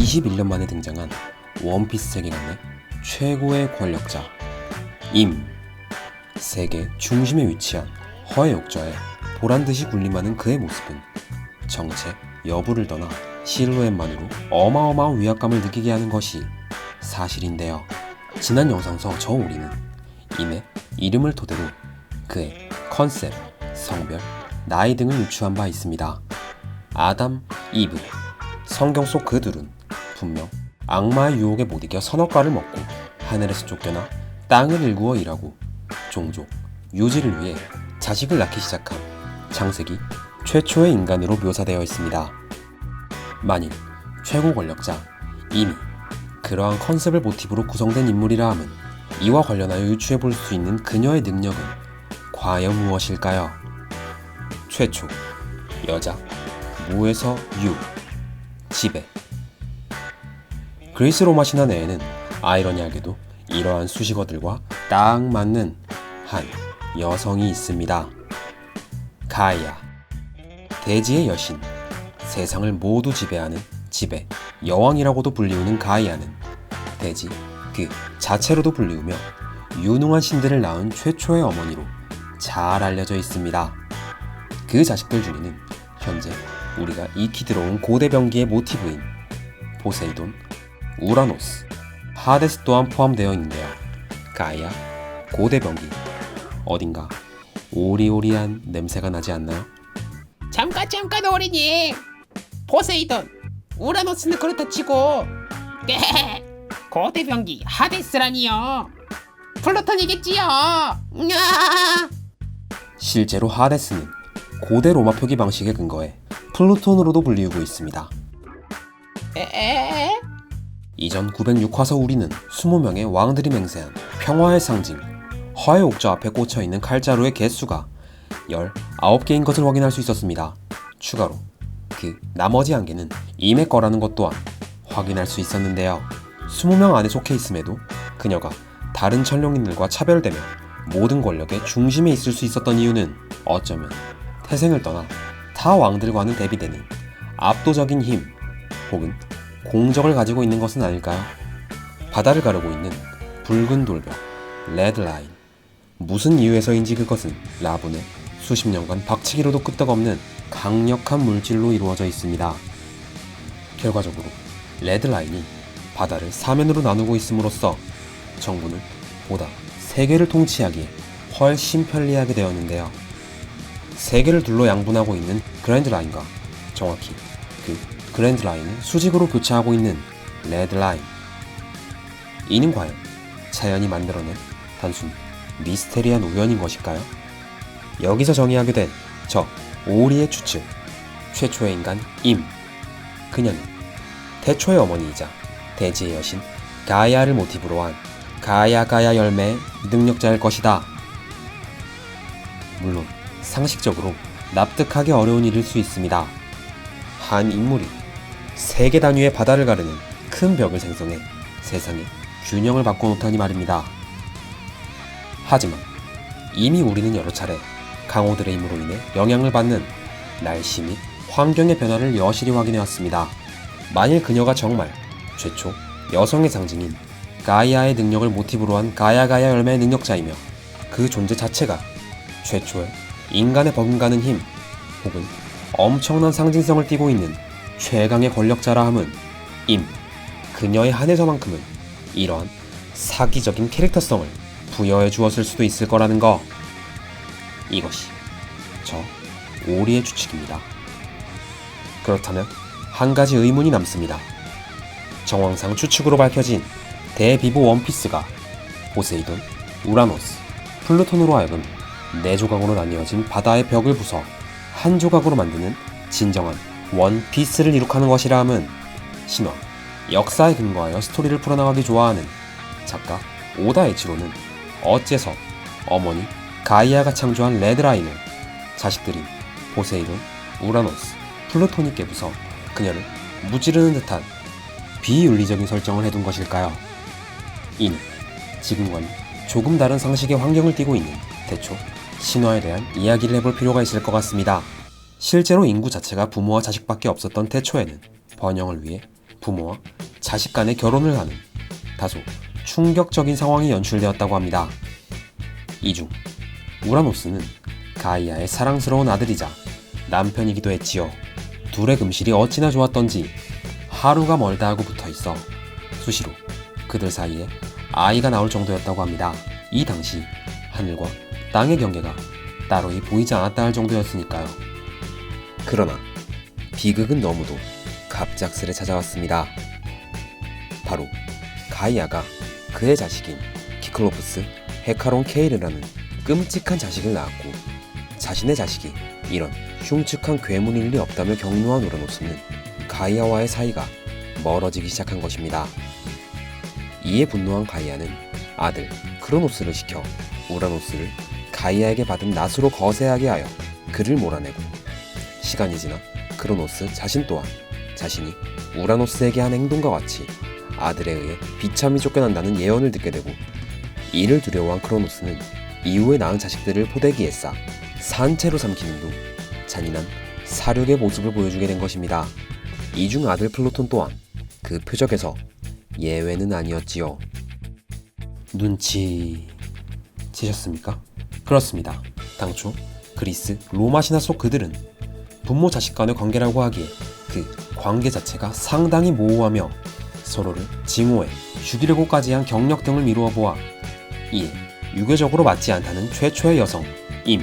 21년 만에 등장한 원피스 세계관의 최고의 권력자 임. 세계 중심에 위치한 허의 옥좌에 보란듯이 군림하는 그의 모습은 정체 여부를 떠나 실루엣만으로 어마어마한 위압감을 느끼게 하는 것이 사실인데요. 지난 영상서 저 우리는 임의 이름을 토대로 그의 컨셉, 성별, 나이 등을 유추한 바 있습니다. 아담, 이브, 성경 속 그 둘은 분명 악마의 유혹에 못 이겨 선악과를 먹고 하늘에서 쫓겨나 땅을 일구어 일하고 종족, 유지를 위해 자식을 낳기 시작한 창세기 최초의 인간으로 묘사되어 있습니다. 만일 최고 권력자 임이 그러한 컨셉을 모티브로 구성된 인물이라 함은 이와 관련하여 유추해 볼 수 있는 그녀의 능력은 과연 무엇일까요? 최초, 여자, 무에서 유, 지배. 그리스 로마 신화 내에는 아이러니하게도 이러한 수식어들과 딱 맞는 한 여성이 있습니다. 가이아, 대지의 여신, 세상을 모두 지배하는 지배, 여왕이라고도 불리우는 가이아는 대지 그 자체로도 불리우며 유능한 신들을 낳은 최초의 어머니로 잘 알려져 있습니다. 그 자식들 중에는 현재 우리가 익히 들어온 고대 병기의 모티브인 포세이돈, 우라노스, 하데스 또한 포함되어 있는데요. 가이아, 고대 병기, 어딘가 오리오리한 냄새가 나지 않나요? 잠깐 어린이. 포세이돈, 우라노스는 그렇다 치고 고대병기 하데스라니요. 플루톤이겠지요. 실제로 하데스는 고대 로마 표기 방식에 근거해 플루톤으로도 불리우고 있습니다. 이전 906화서 우리는 20명의 왕들이 맹세한 평화의 상징 허의 옥좌 앞에 꽂혀있는 칼자루의 개수가 19개인 것을 확인할 수 있었습니다. 추가로 그 나머지 한 개는 임의 거라는 것 또한 확인할 수 있었는데요. 20명 안에 속해 있음에도 그녀가 다른 천룡인들과 차별되며 모든 권력의 중심에 있을 수 있었던 이유는 어쩌면 태생을 떠나 타 왕들과는 대비되는 압도적인 힘 혹은 공적을 가지고 있는 것은 아닐까요? 바다를 가르고 있는 붉은 돌벽, 레드라인. 무슨 이유에서인지 그것은 라본의 수십 년간 박치기로도 끄떡없는 강력한 물질로 이루어져 있습니다. 결과적으로 레드라인이 바다를 사면으로 나누고 있음으로써 정부는 보다 세계를 통치하기에 훨씬 편리하게 되었는데요. 세계를 둘러 양분하고 있는 그랜드라인과 정확히 그 그랜드라인을 수직으로 교차하고 있는 레드라인. 이는 과연 자연이 만들어낸 단순 미스테리한 우연인 것일까요? 여기서 정의하게 된 저 오리의 추측, 최초의 인간 임. 그녀는 태초의 어머니이자 대지의 여신 가이아를 모티브로 한 가야 열매의 능력자일 것이다. 물론 상식적으로 납득하기 어려운 일일 수 있습니다. 한 인물이 세계 단위의 바다를 가르는 큰 벽을 생성해 세상의 균형을 바꿔놓다니 말입니다. 하지만 이미 우리는 여러 차례 강호들의 힘으로 인해 영향을 받는 날씨 및 환경의 변화를 여실히 확인해왔습니다. 만일 그녀가 정말 최초 여성의 상징인 가이아의 능력을 모티브로 한 가야 열매의 능력자이며 그 존재 자체가 최초의 인간의 버금가는 힘 혹은 엄청난 상징성을 띠고 있는 최강의 권력자라 함은 임. 그녀의 한해서만큼은 이러한 사기적인 캐릭터성을 부여해 주었을 수도 있을 거라는 거. 이것이 저 오리의 추측입니다. 그렇다면 한 가지 의문이 남습니다. 정황상 추측으로 밝혀진 대비보 원피스가 포세이돈, 우라노스, 플루톤으로 하여금 4조각으로 나뉘어진 바다의 벽을 부숴 한 조각으로 만드는 진정한 원피스를 이룩하는 것이라 함은 신화, 역사에 근거하여 스토리를 풀어나가기 좋아하는 작가 오다 에치로는 어째서 어머니 가이아가 창조한 레드라인을 자식들인 포세이돈, 우라노스, 플루톤이 깨부숴 그녀를 무찌르는 듯한 비윤리적인 설정을 해둔 것일까요? 이는 지금과는 조금 다른 상식의 환경을 띠고 있는 대초 신화에 대한 이야기를 해볼 필요가 있을 것 같습니다. 실제로 인구 자체가 부모와 자식밖에 없었던 태초에는 번영을 위해 부모와 자식 간의 결혼을 하는 다소 충격적인 상황이 연출되었다고 합니다. 이 중 우라노스는 가이아의 사랑스러운 아들이자 남편이기도 했지요. 둘의 금실이 어찌나 좋았던지 하루가 멀다 하고 붙어있어 수시로 그들 사이에 아이가 나올 정도였다고 합니다. 이 당시 하늘과 땅의 경계가 따로이 보이지 않았다 할 정도였으니까요. 그러나 비극은 너무도 갑작스레 찾아왔습니다. 바로 가이아가 그의 자식인 키클로프스 헤카론 케이르라는 끔찍한 자식을 낳았고, 자신의 자식이 이런 흉측한 괴물일 리 없다며 격노한 우라노스는 가이아와의 사이가 멀어지기 시작한 것입니다. 이에 분노한 가이아는 아들 크로노스를 시켜 우라노스를 가이아에게 받은 낫으로 거세하게 하여 그를 몰아내고, 시간이 지나 크로노스 자신 또한 자신이 우라노스에게 한 행동과 같이 아들에 의해 비참히 쫓겨난다는 예언을 듣게 되고, 이를 두려워한 크로노스는 이후에 낳은 자식들을 포대기에 싸 산채로 삼키는 등 잔인한 사륙의 모습을 보여주게 된 것입니다. 이 중 아들 플루톤 또한 그 표적에서 예외는 아니었지요. 눈치 채셨습니까? 그렇습니다. 당초 그리스 로마 신화 속 그들은 부모 자식 간의 관계라고 하기에 그 관계 자체가 상당히 모호하며 서로를 징후해 죽이려고까지 한 경력 등을 미루어 보아 이에 유교적으로 맞지 않다는 최초의 여성 임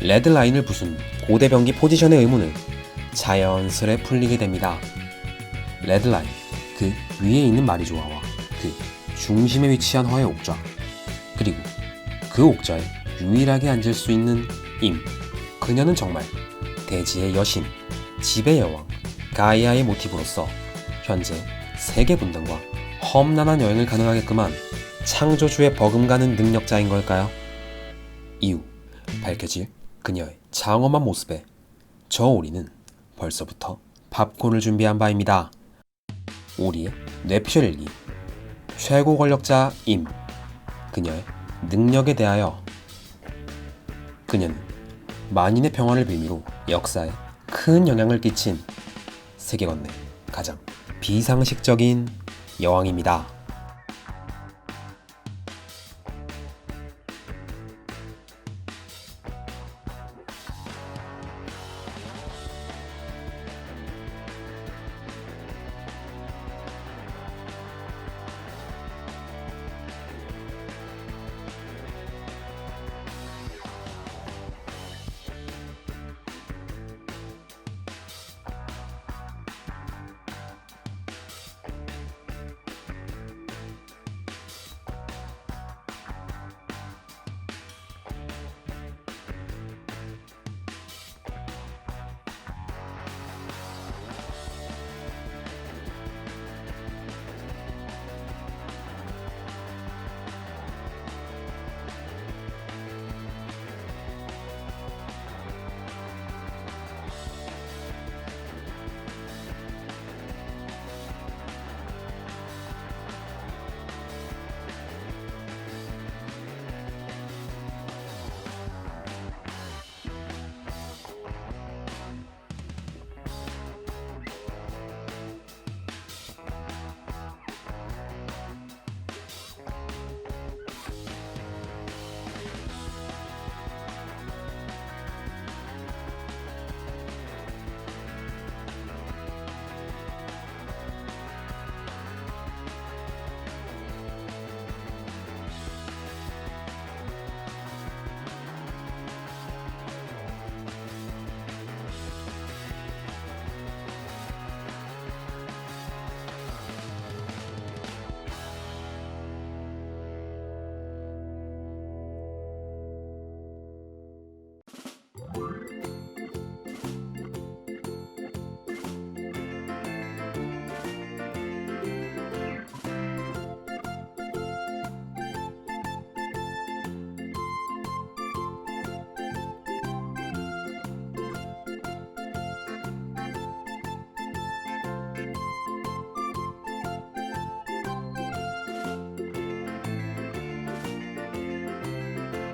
레드라인을 부순 고대병기 포지션의 의문을 자연스레 풀리게 됩니다. 레드라인, 그 위에 있는 마리조아와 그 중심에 위치한 화의 옥좌, 그리고 그 옥좌에 유일하게 앉을 수 있는 임, 그녀는 정말 대지의 여신, 집의 여왕, 가이아의 모티브로서 현재 세계 분단과 험난한 여행을 가능하게끔 한 창조주의 버금가는 능력자인 걸까요? 이후 밝혀질 그녀의 장엄한 모습에 저 오리는 벌써부터 팝콘을 준비한 바입니다. 오리의 뇌피셜1기 최고 권력자 임, 그녀의 능력에 대하여. 그녀는 만인의 평화를 빌미로 역사에 큰 영향을 끼친 세계관 내 가장 비상식적인 여왕입니다.